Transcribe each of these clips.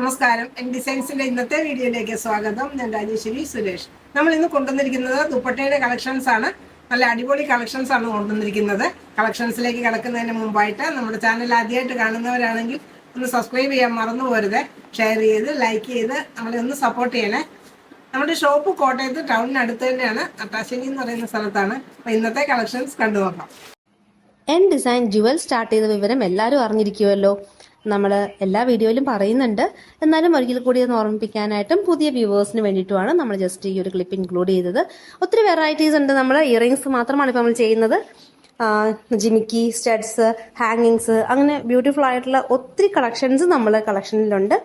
നമസ്കാരം. എൻ ഡിസൈൻസിന്റെ ഇന്നത്തെ വീഡിയോയിലേക്ക് സ്വാഗതം. ഞാൻ രാജേശ്വരി സുരേഷ്. നമ്മൾ ഇന്ന് കൊണ്ടുവന്നിരിക്കുന്നത് ദുപ്പട്ടയുടെ കളക്ഷൻസ് ആണ്. നല്ല അടിപൊളി കളക്ഷൻസ് ആണ് കൊണ്ടുവന്നിരിക്കുന്നത്. കളക്ഷൻസിലേക്ക് കിടക്കുന്നതിന് മുമ്പായിട്ട് നമ്മുടെ ചാനൽ ആദ്യമായിട്ട് കാണുന്നവരാണെങ്കിൽ ഒന്ന് സബ്സ്ക്രൈബ് ചെയ്യാൻ മറന്നു പോരുത്. ഷെയർ ചെയ്ത് ലൈക്ക് ചെയ്ത് നമ്മളെ ഒന്ന് സപ്പോർട്ട് ചെയ്യണേ. നമ്മുടെ ഷോപ്പ് കോട്ടയത്ത് ടൗണിനടുത്ത് തന്നെയാണ്, അട്ടാശ്ശേരി എന്ന് പറയുന്ന സ്ഥലത്താണ്. അപ്പോൾ ഇന്നത്തെ കളക്ഷൻസ് കണ്ടു നോക്കാം. എൻ ഡിസൈൻ ജുവൽ സ്റ്റാർട്ട് ചെയ്ത വിവരം എല്ലാവരും അറിഞ്ഞിരിക്കുമല്ലോ. നമ്മൾ എല്ലാ വീഡിയോയിലും പറയുന്നുണ്ട്, എന്നാലും ഒരിക്കൽ കൂടി ഒന്ന് ഓർമ്മിപ്പിക്കാനായിട്ടും പുതിയ വ്യൂവേഴ്സിന് വേണ്ടിയിട്ടുമാണ് നമ്മൾ ജസ്റ്റ് ഈ ഒരു ക്ലിപ്പ് ഇൻക്ലൂഡ് ചെയ്തത്. ഒത്തിരി വെറൈറ്റീസ് ഉണ്ട്. നമ്മൾ ഇയറിങ്സ് മാത്രമാണ് ഇപ്പോൾ നമ്മൾ ചെയ്യുന്നത്. ജിമിക്കി, സ്റ്റഡ്സ്, ഹാങ്ങിങ്സ്, അങ്ങനെ ബ്യൂട്ടിഫുൾ ആയിട്ടുള്ള ഒത്തിരി കളക്ഷൻസ് നമ്മൾ കളക്ഷനിലുണ്ട്.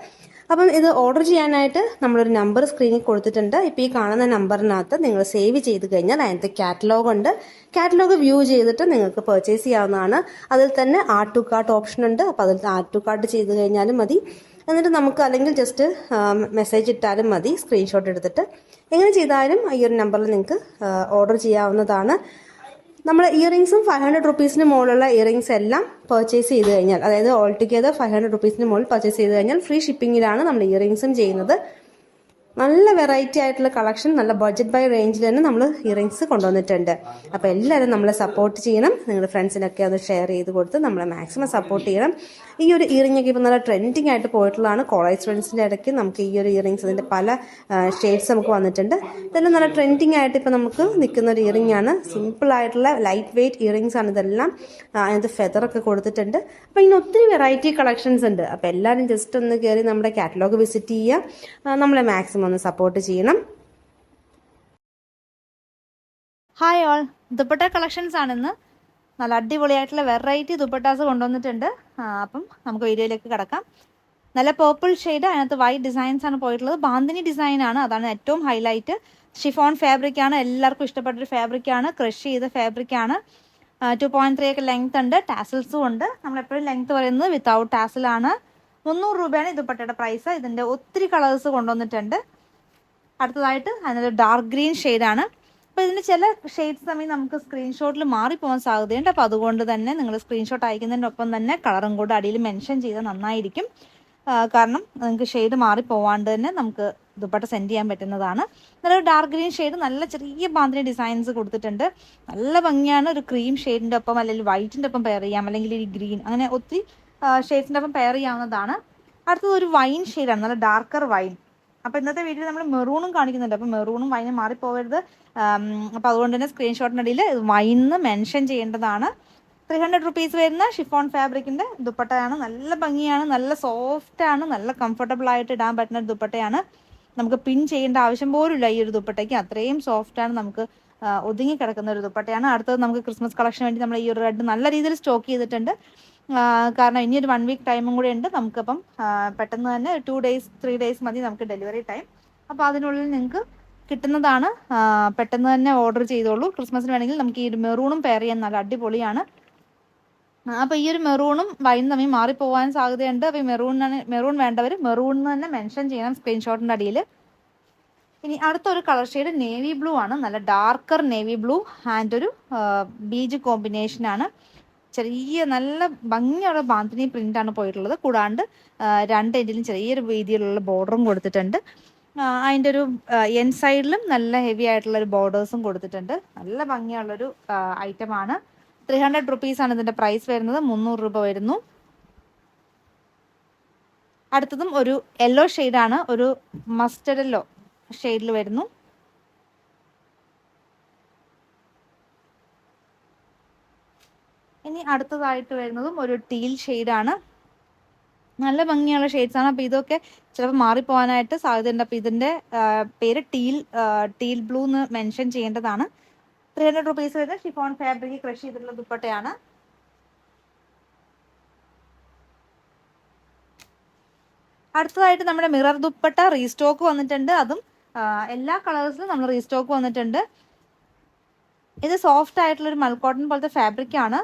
അപ്പം ഇത് ഓർഡർ ചെയ്യാനായിട്ട് നമ്മളൊരു നമ്പർ സ്ക്രീനിൽ കൊടുത്തിട്ടുണ്ട്. ഇപ്പോൾ ഈ കാണുന്ന നമ്പറിനകത്ത് നിങ്ങൾ സേവ് ചെയ്ത് കഴിഞ്ഞാൽ അതിനകത്ത് കാറ്റലോഗ് ഉണ്ട്. കാറ്റലോഗ് വ്യൂ ചെയ്തിട്ട് നിങ്ങൾക്ക് പർച്ചേസ് ചെയ്യാവുന്നതാണ്. അതിൽ തന്നെ ആഡ് ടു കാർട്ട് ഓപ്ഷൻ ഉണ്ട്. അപ്പോൾ അതിൽ ആഡ് ടു കാർട്ട് ചെയ്ത് കഴിഞ്ഞാലും മതി. എന്നിട്ട് നമുക്ക് അല്ലെങ്കിൽ ജസ്റ്റ് മെസ്സേജ് ഇട്ടാലും മതി, സ്ക്രീൻഷോട്ട് എടുത്തിട്ട്. എങ്ങനെ ചെയ്താലും ഈ ഒരു നമ്പറിൽ നിങ്ങൾക്ക് ഓർഡർ ചെയ്യാവുന്നതാണ്. നമ്മൾ ഇയറിങ്സും 500 റുപ്പീസിന് മുകളിലുള്ള ഇയറിങ്സ് എല്ലാം പർച്ചേസ് ചെയ്ത് കഴിഞ്ഞാൽ, അതായത് ഓൾ ടുഗെദർ 500 റുപ്പീസിന് മുകളിൽ പർച്ചേസ് ചെയ്ത് കഴിഞ്ഞാൽ ഫ്രീ ഷിപ്പിങ്ങിലാണ് നമ്മൾ ഇയറിങ്സും ചെയ്യുന്നത്. നല്ല വെറൈറ്റി ആയിട്ടുള്ള കളക്ഷൻ, നല്ല ബഡ്ജറ്റ് ബൈ റേഞ്ചിൽ തന്നെ നമ്മൾ ഇയറിങ്സ് കൊണ്ടുവന്നിട്ടുണ്ട്. അപ്പോൾ എല്ലാവരും നമ്മളെ സപ്പോർട്ട് ചെയ്യണം. നിങ്ങളുടെ ഫ്രണ്ട്സിനൊക്കെ അത് ഷെയർ ചെയ്ത് കൊടുത്ത് നമ്മളെ മാക്സിമം സപ്പോർട്ട് ചെയ്യണം. ഈ ഒരു ഇയറിംഗ് ഒക്കെ ഇപ്പോൾ നല്ല ട്രെൻഡിങ് ആയിട്ട് പോയിട്ടുള്ളതാണ്. കോളേജ് സ്റ്റുഡൻസിൻ്റെ ഇടയ്ക്ക് നമുക്ക് ഈ ഒരു ഇയറിങ്സ്, അതിൻ്റെ പല ഷെയ്ഡ്സ് നമുക്ക് വന്നിട്ടുണ്ട്. ഇതെല്ലാം നല്ല ട്രെൻഡിങ് ആയിട്ട് ഇപ്പോൾ നമുക്ക് നിൽക്കുന്ന ഒരു ഇയറിംഗ് ആണ്. സിമ്പിൾ ആയിട്ടുള്ള ലൈറ്റ് വെയ്റ്റ് ഇയറിങ്സ് ആണ് ഇതെല്ലാം. അതിനകത്ത് ഫെദറൊക്കെ കൊടുത്തിട്ടുണ്ട്. അപ്പോൾ ഇങ്ങനെ ഒത്തിരി വെറൈറ്റി കളക്ഷൻസ് ഉണ്ട്. അപ്പോൾ എല്ലാവരും ജസ്റ്റ് ഒന്ന് കയറി നമ്മുടെ കാറ്റലോഗ് വിസിറ്റ് ചെയ്യുക. നമ്മളെ മാക്സിമം ഒന്ന് സപ്പോർട്ട് ചെയ്യണം. ഹായ് ഓൾ, ദുപ്പട്ട കളക്ഷൻസ് ആണെന്ന്. നല്ല അടിപൊളിയായിട്ടുള്ള വെറൈറ്റി ദുപ്പട്ടാസ് കൊണ്ടുവന്നിട്ടുണ്ട്. അപ്പം നമുക്ക് വീഡിയോയിലേക്ക് കിടക്കാം. നല്ല പേർപ്പിൾ ഷെയ്ഡ്, അതിനകത്ത് വൈറ്റ് ഡിസൈൻസ് ആണ് പോയിട്ടുള്ളത്. ബാന്തിനി ഡിസൈൻ ആണ്, അതാണ് ഏറ്റവും ഹൈലൈറ്റ്. ഷിഫോൺ ഫാബ്രിക് ആണ്, എല്ലാവർക്കും ഇഷ്ടപ്പെട്ടൊരു ഫാബ്രിക് ആണ്. ക്രഷ് ചെയ്ത ഫാബ്രിക് ആണ്. 2.3 ഒക്കെ ലെങ്ത് ഉണ്ട്, ടാസൽസും ഉണ്ട്. നമ്മളെപ്പോഴും ലെങ്ത് പറയുന്നത് വിത്തൗട്ട് ടാസലാണ്. 300 രൂപയാണ് ഈ ദുപ്പട്ടയുടെ പ്രൈസ്. ഇതിൻ്റെ ഒത്തിരി കളേഴ്സ് കൊണ്ടുവന്നിട്ടുണ്ട്. അടുത്തതായിട്ട് അതിനൊരു ഡാർക്ക് ഗ്രീൻ ഷെയ്ഡാണ്. അപ്പോൾ ഇതിന് ചില ഷെയ്ഡ്സ് തമ്മിൽ നമുക്ക് സ്ക്രീൻഷോട്ടിൽ മാറിപ്പോകാൻ സാധ്യതയുണ്ട്. അപ്പോൾ അതുകൊണ്ട് തന്നെ നിങ്ങൾ സ്ക്രീൻഷോട്ട് അയക്കുന്നതിൻ്റെ ഒപ്പം തന്നെ കളറും കൂടെ അടിയിൽ മെൻഷൻ ചെയ്താൽ നന്നായിരിക്കും. കാരണം നിങ്ങൾക്ക് ഷെയ്ഡ് മാറിപ്പോവാണ്ട് തന്നെ നമുക്ക് ദുപ്പട്ട സെൻഡ് ചെയ്യാൻ പറ്റുന്നതാണ്. നല്ലൊരു ഡാർക്ക് ഗ്രീൻ ഷെയ്ഡ്, നല്ല ചെറിയ ബാന്തിനി ഡിസൈൻസ് കൊടുത്തിട്ടുണ്ട്. നല്ല ഭംഗിയാണ്. ഒരു ക്രീം ഷെയ്ഡിൻ്റെ ഒപ്പം അല്ലെങ്കിൽ വൈറ്റിൻ്റെ ഒപ്പം പെയർ ചെയ്യാം, അല്ലെങ്കിൽ ഈ ഗ്രീൻ, അങ്ങനെ ഒത്തിരി ഷെയ്ഡ്സിൻ്റെ ഒപ്പം പെയർ ചെയ്യാവുന്നതാണ്. അടുത്തത് ഒരു വൈൻ ഷെയ്ഡാണ്, നല്ല ഡാർക്കർ വൈൻ. അപ്പോൾ ഇന്നത്തെ വീഡിയോയിൽ നമ്മൾ മെറൂണും കാണിക്കുന്നുണ്ട്. അപ്പോൾ മെറൂണും വൈനും മാറിപ്പോകരുത്. അപ്പോൾ അതുകൊണ്ട് തന്നെ സ്ക്രീൻഷോട്ടിനിടയിൽ വൈന്ന് മെൻഷൻ ചെയ്യേണ്ടതാണ്. 300 റുപ്പീസ് വരുന്ന ഷിഫോൺ ഫാബ്രിക്കിൻ്റെ ദുപ്പട്ടയാണ്. നല്ല ഭംഗിയാണ്, നല്ല സോഫ്റ്റാണ്, നല്ല കംഫർട്ടബിൾ ആയിട്ട് ഇടാൻ പറ്റുന്ന ഒരു ദുപ്പട്ടയാണ്. നമുക്ക് പിൻ ചെയ്യേണ്ട ആവശ്യം പോലുമില്ല ഈ ഒരു ദുപ്പട്ടയ്ക്ക്, അത്രയും സോഫ്റ്റാണ്. നമുക്ക് ഒതുങ്ങി കിടക്കുന്ന ഒരു ദുപ്പട്ടയാണ്. അടുത്തത് നമുക്ക് ക്രിസ്മസ് കളക്ഷന് വേണ്ടി നമ്മൾ ഈ ഒരു റെഡ് നല്ല രീതിയിൽ സ്റ്റോക്ക് ചെയ്തിട്ടുണ്ട്. കാരണം ഇനി ഒരു 1 വീക്ക് ടൈമും കൂടെ ഉണ്ട്. നമുക്കപ്പം പെട്ടെന്ന് തന്നെ 2 ഡേയ്സ് 3 ഡേയ്സ് മതി നമുക്ക് ഡെലിവറി ടൈം. അപ്പോൾ അതിനുള്ളിൽ നിങ്ങൾക്ക് കിട്ടുന്നതാണ്. പെട്ടെന്ന് തന്നെ ഓർഡർ ചെയ്തോളൂ. ക്രിസ്മസിന് വേണമെങ്കിൽ നമുക്ക് ഈ ഒരു മെറൂണും പെയർ ചെയ്യാൻ നല്ല അടിപൊളിയാണ്. അപ്പോൾ ഈ ഒരു മെറൂണും വൈനും തമ്മിൽ മാറിപ്പോകാൻ സാധ്യതയുണ്ട്. അപ്പോൾ ഈ മെറൂൺ വേണ്ടവർ മെറൂണിന് തന്നെ മെൻഷൻ ചെയ്യണം സ്ക്രീൻഷോട്ടിൻ്റെ അടിയിൽ. ഇനി അടുത്തൊരു കളർ ഷെയ്ഡ് നേവി ബ്ലൂ ആണ്, നല്ല ഡാർക്കർ നേവി ബ്ലൂ ആൻഡ് ഒരു ബീജ് കോമ്പിനേഷനാണ്. ചെറിയ നല്ല ഭംഗിയുള്ള ബാന്തിനി പ്രിൻ്റാണ് പോയിട്ടുള്ളത്. കൂടാണ്ട് 2 എൻഡിലും ചെറിയൊരു രീതിയിലുള്ള ബോർഡറും കൊടുത്തിട്ടുണ്ട്. അതിൻ്റെ ഒരു എൻ സൈഡിലും നല്ല ഹെവി ആയിട്ടുള്ളൊരു ബോർഡേഴ്സും കൊടുത്തിട്ടുണ്ട്. നല്ല ഭംഗിയുള്ളൊരു ഐറ്റമാണ്. 300 റുപ്പീസാണ് ഇതിൻ്റെ പ്രൈസ് വരുന്നത്. 300 രൂപ വരുന്നു. അടുത്തതും ഒരു യെല്ലോ ഷെയ്ഡാണ്, ഒരു മസ്റ്റർഡ് യെല്ലോ ഷെയ്ഡിൽ വരുന്നു. ഇനി അടുത്തതായിട്ട് വരുന്നതും ഒരു ടീൽ ഷെയ്ഡാണ്. നല്ല ഭംഗിയുള്ള ഷെയ്ഡ്സാണ്. അപ്പോൾ ഇതൊക്കെ ചിലപ്പോൾ മാറിപ്പോകാനായിട്ട് സാധ്യതയുണ്ട്. അപ്പോൾ ഇതിൻ്റെ പേര് ടീൽ ബ്ലൂ എന്ന് മെൻഷൻ ചെയ്യേണ്ടതാണ്. 300 റുപ്പീസ് വരുന്ന ഷിഫോൺ ഫാബ്രിക് ക്രഷ് ചെയ്തിട്ടുള്ള ദുപ്പട്ടയാണ്. അടുത്തതായിട്ട് നമ്മുടെ മിറർ ദുപ്പട്ട റീസ്റ്റോക്ക് വന്നിട്ടുണ്ട്. അതും എല്ലാ കളേഴ്സിലും നമ്മൾ റീസ്റ്റോക്ക് വന്നിട്ടുണ്ട്. ഇത് സോഫ്റ്റ് ആയിട്ടുള്ളൊരു മൽക്കോട്ടൺ പോലത്തെ ഫാബ്രിക്കാണ്.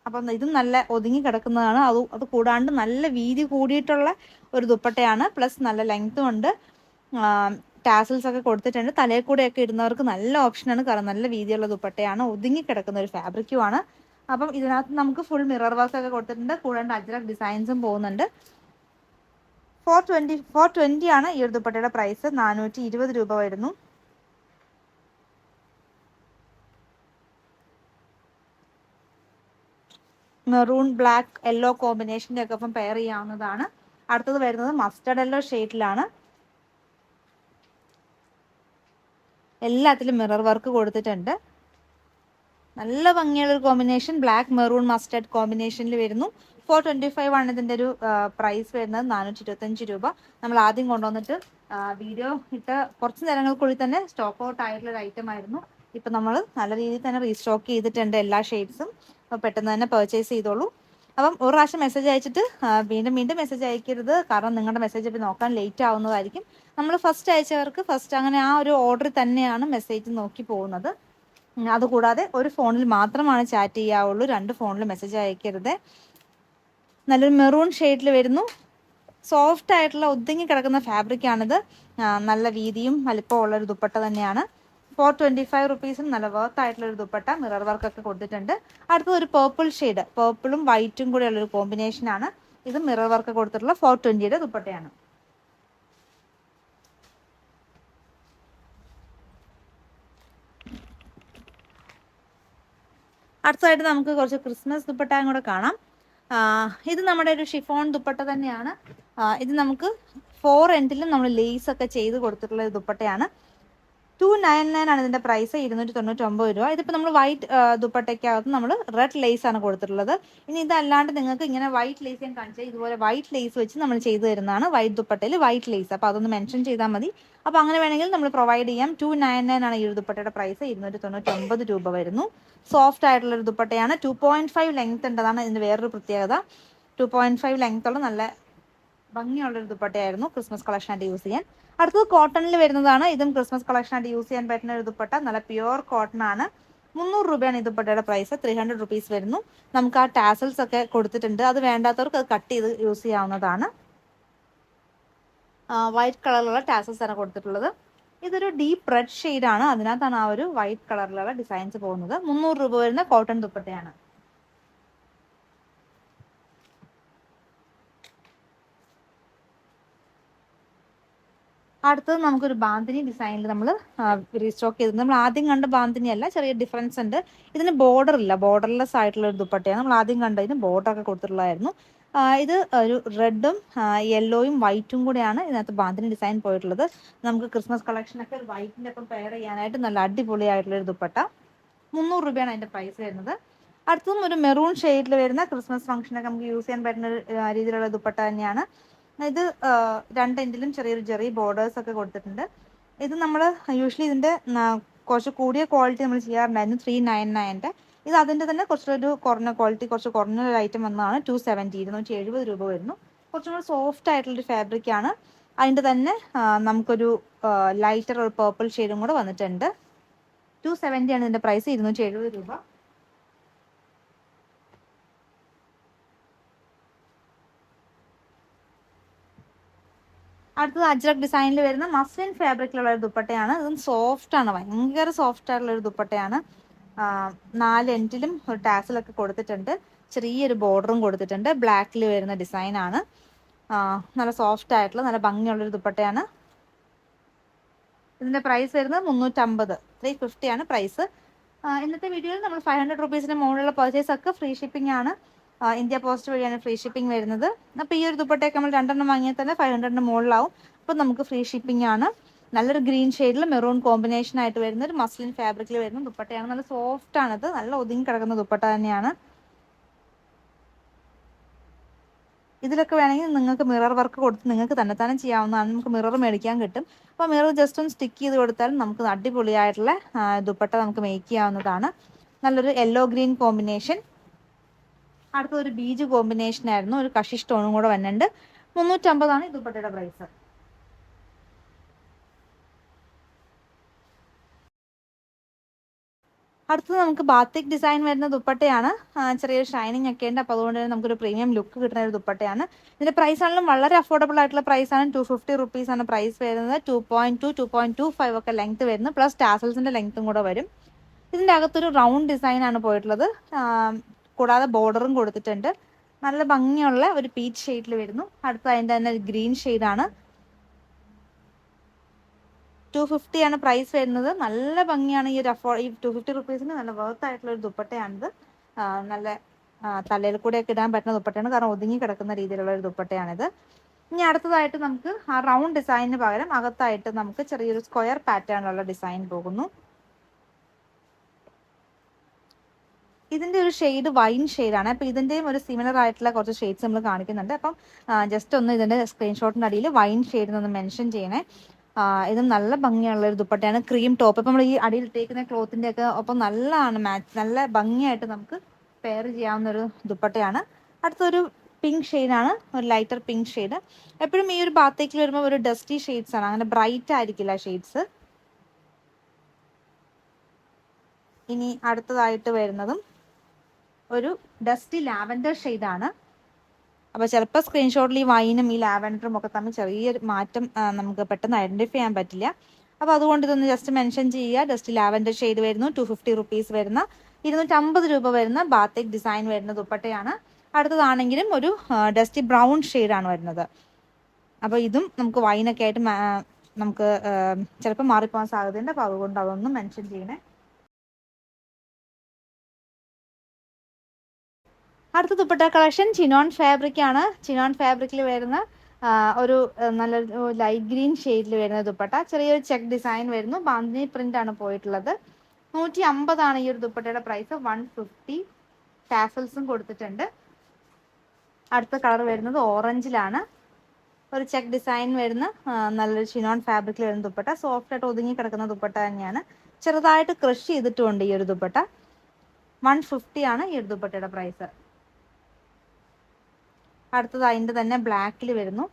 അപ്പം ഇതും നല്ല ഒതുങ്ങി കിടക്കുന്നതാണ്. അത് കൂടാണ്ട് നല്ല വീതി കൂടിയിട്ടുള്ള ഒരു ദുപ്പട്ടയാണ്. പ്ലസ് നല്ല ലെങ്ത്തും ഉണ്ട്. ടാസൽസ് ഒക്കെ കൊടുത്തിട്ടുണ്ട്. തലയിൽ കൂടെയൊക്കെ ഇടുന്നവർക്ക് നല്ല ഓപ്ഷനാണ്. കാരണം നല്ല വീതിയുള്ള ദുപ്പട്ടയാണ്, ഒതുങ്ങി കിടക്കുന്ന ഒരു ഫാബ്രിക്കുമാണ്. അപ്പം ഇതിനകത്ത് നമുക്ക് ഫുൾ മിറർ വർക്ക് ഒക്കെ കൊടുത്തിട്ടുണ്ട്. കൂടാണ്ട് അജ്രക് ഡിസൈൻസും പോകുന്നുണ്ട്. 420 ആണ് ഈ ഒരു ദുപ്പട്ടയുടെ പ്രൈസ്. 420 രൂപ വരുന്നു. മെറൂൺ ബ്ലാക്ക് യെല്ലോ കോമ്പിനേഷൻ്റെ ഒക്കെ ഒപ്പം പെയർ ചെയ്യാവുന്നതാണ്. അടുത്തത് വരുന്നത് മസ്റ്റർഡ് യെല്ലോ ഷെയ്ഡിലാണ്. എല്ലാത്തിലും മിറർ വർക്ക് കൊടുത്തിട്ടുണ്ട്. നല്ല ഭംഗിയുള്ളൊരു കോമ്പിനേഷൻ. ബ്ലാക്ക് മെറൂൺ മസ്റ്റർഡ് കോമ്പിനേഷനിൽ വരുന്നു. 425 ആണ് ഇതിൻ്റെ ഒരു പ്രൈസ് വരുന്നത്. 425 രൂപ. നമ്മൾ ആദ്യം കൊണ്ടുവന്നിട്ട് വീഡിയോ ഇട്ട് കുറച്ച് നേരങ്ങൾക്കുള്ളിൽ തന്നെ സ്റ്റോക്ക് ഔട്ട് ആയിട്ടുള്ള ഒരു ഐറ്റം ആയിരുന്നു. ഇപ്പം നമ്മൾ നല്ല രീതിയിൽ തന്നെ റീസ്റ്റോക്ക് ചെയ്തിട്ടുണ്ട് എല്ലാ ഷെയ്ഡ്സും. അപ്പോൾ പെട്ടെന്ന് തന്നെ പർച്ചേസ് ചെയ്തോളൂ. അപ്പം ഒരു പ്രാവശ്യം മെസ്സേജ് അയച്ചിട്ട് വീണ്ടും മെസ്സേജ് അയക്കരുത്. കാരണം നിങ്ങളുടെ മെസ്സേജ് ഇപ്പോൾ നോക്കാൻ ലേറ്റ് ആവുന്നതായിരിക്കും. നമ്മൾ ഫസ്റ്റ് അയച്ചവർക്ക് അങ്ങനെ ആ ഒരു ഓർഡർ തന്നെയാണ് മെസ്സേജ് നോക്കി പോകുന്നത്. അതുകൂടാതെ ഒരു ഫോണിൽ മാത്രമാണ് ചാറ്റ് ചെയ്യാവുള്ളൂ. 2 ഫോണിൽ മെസ്സേജ് അയക്കരുത്. നല്ലൊരു മെറൂൺ ഷെയ്ഡിൽ വരുന്നു. സോഫ്റ്റ് ആയിട്ടുള്ള ഒതുങ്ങി കിടക്കുന്ന ഫാബ്രിക് ആണിത്. നല്ല വീതിയും വലിപ്പവും ഉള്ളൊരു ദുപ്പട്ട തന്നെയാണ്. 425 റുപ്പീസും നല്ല വർത്ത് ആയിട്ടുള്ള ഒരു ദുപ്പട്ട. മിറർ വർക്ക് ഒക്കെ കൊടുത്തിട്ടുണ്ട്. അടുത്തത് ഒരു പേർപ്പിൾ ഷെയ്ഡ്, പേർപ്പിളും വൈറ്റും കൂടെ ഉള്ളൊരു കോമ്പിനേഷൻ ആണ്. ഇത് മിറർ വർക്ക് കൊടുത്തിട്ടുള്ള 420യുടെ ദുപ്പട്ടയാണ്. അടുത്തതായിട്ട് നമുക്ക് കുറച്ച് ക്രിസ്മസ് ദുപ്പട്ടയും കൂടെ കാണാം. ഇത് നമ്മുടെ ഒരു ഷിഫോൺ ദുപ്പട്ട തന്നെയാണ്. ഇത് നമുക്ക് 4 എൻഡിലും നമ്മൾ ലേസ് ഒക്കെ ചെയ്ത് കൊടുത്തിട്ടുള്ള ഒരു ദുപ്പട്ടയാണ്. 299 ആണ് ഇതിന്റെ പ്രൈസ്. 299 രൂപ. ഇതിപ്പോൾ നമ്മൾ വൈറ്റ് ദുപ്പട്ടയ്ക്കകത്ത് നമ്മൾ റെഡ് ലേസ് ആണ് കൊടുത്തിട്ടുള്ളത്. ഇനി ഇതല്ലാണ്ട് നിങ്ങൾക്ക് ഇങ്ങനെ വൈറ്റ് ലേസ് ഞാൻ കാണിച്ചാൽ ഇതുപോലെ വൈറ്റ് ലേസ് വെച്ച് നമ്മൾ ചെയ്തു തരുന്നതാണ്. വൈറ്റ് ദുപ്പട്ടയിൽ വൈറ്റ് ലേസ്. അപ്പോൾ അതൊന്ന് മെൻഷൻ ചെയ്താൽ മതി. അപ്പോൾ അങ്ങനെ വേണമെങ്കിൽ നമ്മൾ പ്രൊവൈഡ് ചെയ്യാം. 299 ആണ് ഈ ഒരു ദുപ്പട്ടയുടെ പ്രൈസ്. 299 രൂപ വരുന്നു. സോഫ്റ്റ് ആയിട്ടുള്ള ഒരു ദുപ്പട്ടയാണ്. 2.5 ലെങ്ത് ഉണ്ട്. അതാണ് ഇതിന്റെ വേറൊരു പ്രത്യേകത. 2.5 ലെങ്ത് ഉള്ള നല്ല ഭംഗിയുള്ളൊരു ദുപ്പട്ടയായിരുന്നു ക്രിസ്മസ് കളക്ഷനായിട്ട് യൂസ് ചെയ്യാൻ. അടുത്തത് കോട്ടണിൽ വരുന്നതാണ്. ഇതും ക്രിസ്മസ് കളക്ഷനായിട്ട് യൂസ് ചെയ്യാൻ പറ്റുന്ന ഒരു ദുപ്പട്ട. നല്ല പ്യുവർ കോട്ടൺ ആണ്. 300 രൂപയാണ് ഈ ദുപ്പട്ടയുടെ പ്രൈസ്. 300 റുപ്പീസ് വരുന്നു. നമുക്ക് ആ ടാസൽസ് ഒക്കെ കൊടുത്തിട്ടുണ്ട്. അത് വേണ്ടാത്തവർക്ക് അത് കട്ട് ചെയ്ത് യൂസ് ചെയ്യാവുന്നതാണ്. വൈറ്റ് കളറിലുള്ള ടാസൽസ് ആണ് കൊടുത്തിട്ടുള്ളത്. ഇതൊരു ഡീപ്പ് റെഡ് ഷെയ്ഡാണ്. അതിനകത്താണ് ആ ഒരു വൈറ്റ് കളറിലുള്ള ഡിസൈൻസ് പോകുന്നത്. 300 രൂപ വരുന്ന കോട്ടൺ ദുപ്പട്ടയാണ്. അടുത്തത് നമുക്കൊരു ബാന്തിനി ഡിസൈനിൽ നമ്മൾ റീസ്റ്റോക്ക് ചെയ്തത്. നമ്മൾ ആദ്യം കണ്ട ബാന്തിനി അല്ല, ചെറിയ ഡിഫറൻസ് ഉണ്ട്. ഇതിന് ബോർഡർ ഇല്ല, ബോർഡർലെസ് ആയിട്ടുള്ള ഒരു ദുപ്പട്ടയാണ്. നമ്മൾ ആദ്യം കണ്ടതിന് ബോർഡറൊക്കെ കൊടുത്തിട്ടുള്ളതായിരുന്നു. ഇത് ഒരു റെഡും യെല്ലോയും വൈറ്റും കൂടെയാണ് ഇതിനകത്ത് ബാന്തിനി ഡിസൈൻ പോയിട്ടുള്ളത്. നമുക്ക് ക്രിസ്മസ് കളക്ഷനൊക്കെ വൈറ്റിൻ്റെ ഒപ്പം പെയർ ചെയ്യാനായിട്ട് നല്ല അടിപൊളിയായിട്ടുള്ള ഒരു ദുപ്പട്ട. 300 രൂപയാണ് അതിൻ്റെ പ്രൈസ് വരുന്നത്. അടുത്തതും ഒരു മെറൂൺ ഷെയ്ഡിൽ വരുന്ന ക്രിസ്മസ് ഫംഗ്ഷനൊക്കെ നമുക്ക് യൂസ് ചെയ്യാൻ പറ്റുന്ന രീതിയിലുള്ള ദുപ്പട്ട തന്നെയാണ്. ഇത് 2 എൻഡിലും ചെറിയൊരു ജെറി ബോർഡേഴ്സ് ഒക്കെ കൊടുത്തിട്ടുണ്ട്. ഇത് നമ്മൾ യൂഷ്വലി ഇതിൻ്റെ കുറച്ച് കൂടിയ ക്വാളിറ്റി നമ്മൾ ചെയ്യാറുണ്ടായിരുന്നു 399. ഇത് അതിൻ്റെ തന്നെ കുറച്ചൊരു കുറഞ്ഞ ക്വാളിറ്റി, കുറച്ച് കുറഞ്ഞൊരു ഐറ്റം വന്നതാണ്. 270, 270 രൂപ വരുന്നു. കുറച്ചും കൂടി സോഫ്റ്റ് ആയിട്ടുള്ളൊരു ഫാബ്രിക്കാണ്. അതിൻ്റെ തന്നെ നമുക്കൊരു ലൈറ്റർ ഒരു പേർപ്പിൾ ഷെയ്ഡും കൂടെ വന്നിട്ടുണ്ട്. 270 ആണ് ഇതിൻ്റെ പ്രൈസ്. 270 രൂപ. അടുത്തത് അജ്രക് ഡിസൈനിൽ വരുന്ന മസ്ലിൻ ഫാബ്രിക്കിലുള്ള ഒരു ദുപ്പട്ടയാണ്. ഇതും സോഫ്റ്റ് ആണ്, ഭയങ്കര സോഫ്റ്റ് ആയിട്ടുള്ള ഒരു ദുപ്പട്ടയാണ്. 4 എൻഡിലും ഒരു ടാസിലൊക്കെ കൊടുത്തിട്ടുണ്ട്. ചെറിയൊരു ബോർഡറും കൊടുത്തിട്ടുണ്ട്. ബ്ലാക്കിൽ വരുന്ന ഡിസൈനാണ്. നല്ല സോഫ്റ്റ് ആയിട്ടുള്ള നല്ല ഭംഗിയുള്ളൊരു ദുപ്പട്ടയാണ്. ഇതിൻ്റെ പ്രൈസ് വരുന്നത് 350, 350 ആണ് പ്രൈസ്. ഇന്നത്തെ വീഡിയോയിൽ നമ്മൾ 500 റുപ്പീസിന് മുകളിലുള്ള പർച്ചേസ് ഒക്കെ ഫ്രീ ഷിപ്പിംഗ് ആണ്. ഇന്ത്യ പോസ്റ്റ് വഴിയാണ് ഫ്രീ ഷിപ്പിംഗ് വരുന്നത്. അപ്പോൾ ഈ ഒരു ദുപ്പട്ടയൊക്കെ നമ്മൾ 2 എണ്ണം വാങ്ങിയാൽ തന്നെ 500ന് മുകളിലാവും. അപ്പോൾ നമുക്ക് ഫ്രീ ഷിപ്പിംഗ് ആണ്. നല്ലൊരു ഗ്രീൻ ഷെയ്ഡിൽ മെറൂൺ കോമ്പിനേഷൻ ആയിട്ട് വരുന്ന ഒരു മസ്ലിൻ ഫാബ്രിക്കിൽ വരുന്ന ദുപ്പട്ടയാണ്. നല്ല സോഫ്റ്റ് ആണിത്. നല്ല ഒതുങ്ങി കിടക്കുന്ന ദുപ്പട്ട തന്നെയാണ്. ഇതിലൊക്കെ വേണമെങ്കിൽ നിങ്ങൾക്ക് മിറർ വർക്ക് കൊടുത്ത് നിങ്ങൾക്ക് തന്നെ ചെയ്യാവുന്നതാണ്. നമുക്ക് മിറർ മേടിക്കാൻ കിട്ടും. അപ്പോൾ മിറർ ജസ്റ്റ് ഒന്ന് സ്റ്റിക്ക് ചെയ്ത് കൊടുത്താൽ നമുക്ക് അടിപൊളിയായിട്ടുള്ള ദുപ്പട്ട നമുക്ക് മേക്ക് ചെയ്യാവുന്നതാണ്. നല്ലൊരു യെല്ലോ ഗ്രീൻ കോമ്പിനേഷൻ. അടുത്തൊരു ബീജ് കോമ്പിനേഷൻ ആയിരുന്നു. ഒരു കഷി സ്റ്റോണും കൂടെ വന്നിട്ടുണ്ട്. 350 ആണ് ഈ ദുപ്പട്ടയുടെ പ്രൈസ്. അടുത്തത് നമുക്ക് ബാത്തിക് ഡിസൈൻ വരുന്ന ദുപ്പട്ടയാണ്. ചെറിയൊരു ഷൈനിങ് ഒക്കെ ഉണ്ട്. അപ്പോൾ അതുകൊണ്ട് തന്നെ നമുക്കൊരു പ്രീമിയം ലുക്ക് കിട്ടുന്ന ഒരു ദുപ്പട്ടയാണ്. ഇതിൻ്റെ പ്രൈസ് ആണെങ്കിലും വളരെ അഫോർഡബിൾ ആയിട്ടുള്ള പ്രൈസാണ്. 250 റുപ്പീസാണ് പ്രൈസ് വരുന്നത്. 2.2, 2.25 ഒക്കെ ലെങ്ത് വരുന്നു. പ്ലസ് ടാസൽസിൻ്റെ ലെങ്ത്തും കൂടെ വരും. ഇതിൻ്റെ അകത്തൊരു റൗണ്ട് ഡിസൈനാണ് പോയിട്ടുള്ളത്. കൂടാതെ ബോർഡറും കൊടുത്തിട്ടുണ്ട്. നല്ല ഭംഗിയുള്ള ഒരു പീച്ച് ഷെയ്ഡിൽ വരുന്നു. അടുത്ത അതിൻ്റെ തന്നെ ഗ്രീൻ ഷെയ്ഡാണ്. 250 ആണ് പ്രൈസ് വരുന്നത്. നല്ല ഭംഗിയാണ് ഈ ഒരു ഈ 250 റുപ്പീസിന് നല്ല വർത്ത് ആയിട്ടുള്ള ഒരു ദുപ്പട്ടയാണിത്. നല്ല തലയിൽ കൂടെയൊക്കെ ഇടാൻ പറ്റുന്ന ദുപ്പട്ടയാണ്, കാരണം ഒതുങ്ങി കിടക്കുന്ന രീതിയിലുള്ള ഒരു ദുപ്പട്ടയാണിത്. ഇനി അടുത്തതായിട്ട് നമുക്ക് ആ റൗണ്ട് ഡിസൈനിന് പകരം അകത്തായിട്ട് നമുക്ക് ചെറിയൊരു സ്ക്വയർ പാറ്റേണിലുള്ള ഡിസൈൻ പോകുന്നു. ഇതിന്റെ ഒരു ഷെയ്ഡ് വൈൻ ഷെയ്ഡാണ്. അപ്പോൾ ഇതിന്റെയും ഒരു സിമിലർ ആയിട്ടുള്ള കുറച്ച് ഷെയ്ഡ്സ് നമ്മൾ കാണിക്കുന്നുണ്ട്. അപ്പം ജസ്റ്റ് ഒന്ന് ഇതിന്റെ സ്ക്രീൻഷോട്ടിന്റെ അടിയിൽ വൈൻ ഷെയ്ഡ് ഒന്ന് മെൻഷൻ ചെയ്യണേ. ഇതും നല്ല ഭംഗിയുള്ള ഒരു ദുപ്പട്ടയാണ്. Cream top. ഇപ്പം നമ്മൾ ഈ അടിയിൽ ഇട്ടേക്കുന്ന ക്ലോത്തിന്റെ ഒക്കെ ഒപ്പം നല്ലതാണ് മാച്ച്, നല്ല ഭംഗിയായിട്ട് നമുക്ക് പെയർ ചെയ്യാവുന്ന ഒരു ദുപ്പട്ടയാണ്. അടുത്തൊരു പിങ്ക് ഷെയ്ഡാണ്, ഒരു ലൈറ്റർ പിങ്ക് ഷെയ്ഡ്. എപ്പോഴും ഈ ഒരു ഭാഗത്തേക്ക് വരുമ്പോൾ ഒരു ഡസ്റ്റി ഷെയ്ഡ്സ് ആണ്, അങ്ങനെ ബ്രൈറ്റ് ആയിരിക്കില്ല ഷെയ്ഡ്സ്. ഇനി അടുത്തതായിട്ട് വരുന്നതും ഒരു ഡസ്റ്റി ലാവൻഡർ ഷെയ്ഡാണ്. അപ്പോൾ ചിലപ്പോൾ സ്ക്രീൻഷോട്ടിൽ ഈ വൈനും ഈ ലാവൻഡറും ഒക്കെ തമ്മിൽ ചെറിയൊരു മാറ്റം നമുക്ക് പെട്ടെന്ന് ഐഡന്റിഫൈ ചെയ്യാൻ പറ്റില്ല. അപ്പോൾ അതുകൊണ്ട് ഇതൊന്ന് ജസ്റ്റ് മെൻഷൻ ചെയ്യുക. ഡസ്റ്റി ലാവൻഡർ ഷെയ്ഡ് വരുന്നു. 250 റുപ്പീസ് വരുന്ന, 250 രൂപ വരുന്ന ബാത്തിക് ഡിസൈൻ വരുന്ന ദുപ്പട്ടയാണ്. അടുത്തതാണെങ്കിലും ഒരു ഡസ്റ്റി ബ്രൗൺ ഷെയ്ഡാണ് വരുന്നത്. അപ്പോൾ ഇതും നമുക്ക് വൈനൊക്കെ ആയിട്ട് നമുക്ക് ചിലപ്പോൾ മാറിപ്പോകാൻ സാധ്യതയുണ്ട്. അപ്പോൾ അതുകൊണ്ട് അതൊന്നും മെൻഷൻ ചെയ്യണേ. അടുത്ത ദുപ്പട്ട കളക്ഷൻ ചിനോൺ ഫാബ്രിക് ആണ്. ചിനോൺ ഫാബ്രിക്കിൽ വരുന്ന ഒരു നല്ലൊരു ലൈറ്റ് ഗ്രീൻ ഷെയ്ഡിൽ വരുന്ന ദുപ്പട്ട. ചെറിയൊരു ചെക്ക് ഡിസൈൻ വരുന്നു. ബാന്തിനി പ്രിന്റ് ആണ് പോയിട്ടുള്ളത്. 150 ആണ് ഈ ഒരു ദുപ്പട്ടയുടെ പ്രൈസ്. 150 ടാസൽസും കൊടുത്തിട്ടുണ്ട്. അടുത്ത കളർ വരുന്നത് ഓറഞ്ചിലാണ്. ഒരു ചെക്ക് ഡിസൈൻ വരുന്ന നല്ലൊരു ചിനോൺ ഫാബ്രിക്കിൽ വരുന്ന ദുപ്പട്ട. സോഫ്റ്റ് ആയിട്ട് ഒതുങ്ങി കിടക്കുന്ന ദുപ്പട്ട തന്നെയാണ്. ചെറുതായിട്ട് ക്രഷ് ചെയ്തിട്ടുമുണ്ട് ഈ ഒരു ദുപ്പട്ട. 150 ആണ് ഈ ഒരു ദുപ്പട്ടയുടെ പ്രൈസ്. അടുത്തത് അതിൻ്റെ തന്നെ ബ്ലാക്കിൽ വരുന്നു.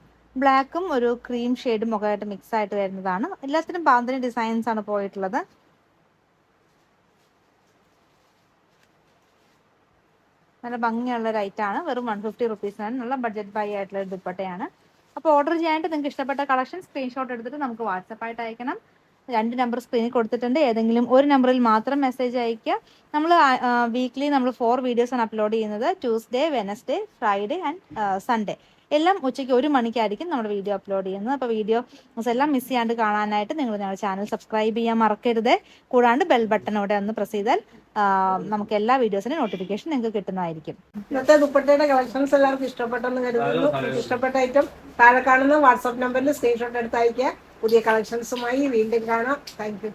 ബ്ലാക്കും ഒരു ക്രീം ഷെയ്ഡും ഒക്കെ ആയിട്ട് മിക്സ് ആയിട്ട് വരുന്നതാണ്. എല്ലാത്തിനും ബാന്തിനി ഡിസൈൻസ് ആണ് പോയിട്ടുള്ളത്. നല്ല ഭംഗിയുള്ള ഒരു ഐറ്റാണ്. വെറും 150 റുപ്പീസിനാണ്. നല്ല ബഡ്ജറ്റ് ബൈ ആയിട്ടുള്ള ഒരു ദുപ്പട്ടയാണ്. അപ്പോൾ ഓർഡർ ചെയ്യാനായിട്ട് നിങ്ങൾക്ക് ഇഷ്ടപ്പെട്ട കളക്ഷൻ സ്ക്രീൻഷോട്ട് എടുത്തിട്ട് നമുക്ക് വാട്സപ്പായിട്ട് അയക്കണം. 2 നമ്പർ സ്ക്രീനിൽ കൊടുത്തിട്ടുണ്ട്. ഏതെങ്കിലും ഒരു നമ്പറിൽ മാത്രം മെസ്സേജ് അയയ്ക്കുക. നമ്മൾ വീക്ക്ലി നമ്മൾ 4 വീഡിയോസാണ് അപ്ലോഡ് ചെയ്യുന്നത്. Tuesday, Wednesday, Friday and Sunday. എല്ലാം ഉച്ചയ്ക്ക് 1 മണിക്കായിരിക്കും നമ്മുടെ വീഡിയോ അപ്ലോഡ് ചെയ്യുന്നത്. അപ്പോൾ വീഡിയോസ് എല്ലാം മിസ് ചെയ്യാണ്ട് കാണാനായിട്ട് നിങ്ങൾ ഞങ്ങളുടെ ചാനൽ സബ്സ്ക്രൈബ് ചെയ്യാൻ മറക്കരുത്. കൂടാണ്ട് ബെൽ ബട്ടണോടെ ഒന്ന് പ്രസ് ചെയ്താൽ നമുക്ക് എല്ലാ വീഡിയോസിനും നോട്ടിഫിക്കേഷൻ നിങ്ങൾക്ക് കിട്ടുന്നതായിരിക്കും. ഇന്നത്തെ ദുപ്പട്ടയുടെ കളക്ഷൻസ് എല്ലാവർക്കും ഇഷ്ടപ്പെട്ടെന്ന് കരുതുന്നു. ഇഷ്ടപ്പെട്ട ഐറ്റം താഴെ കാണുന്ന വാട്സാപ്പ് നമ്പറിൽ സ്ക്രീൻഷോട്ട് എടുത്ത് അയക്കുക. പുതിയ കളക്ഷൻസുമായി വീണ്ടും കാണാം. Thank you.